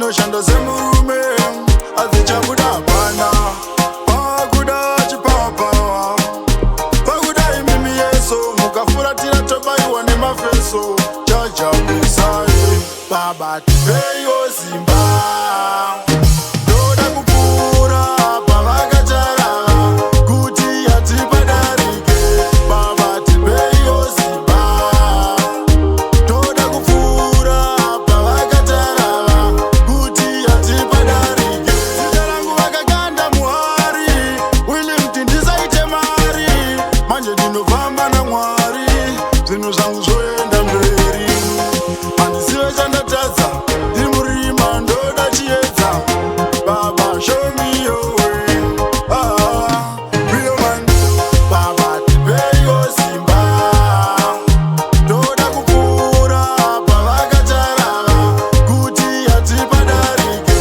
ndinoshanda semurume asi chabuda hapana. Pakuda chipapa pakuda imimi yeso mukafuratira tobaiwa nemafeso chajabusai baba tipeyo simba. Ndinofamba naMwari zvinhu zvangu zvoenda mberi, handizive chandatadza ndiri murima ndoda chiedza. Baba show me your way, real man. Baba tipeyo simba, ndoda kupfuura pavakatarava kuti hatipadarike.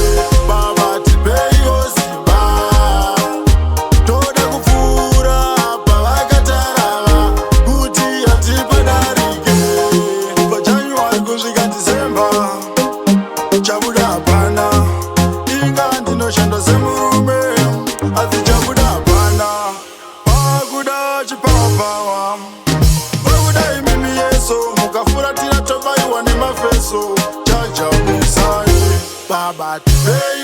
Baba tipeyo simba, ndoda kupfuura chabuda hapana. Inga ndinoshanda semurume asi chabuda hapana. Pakuda chipapa pakuda imimi yeso mukafuratira tobaiwa nemafeso chajabusai baba tipeyo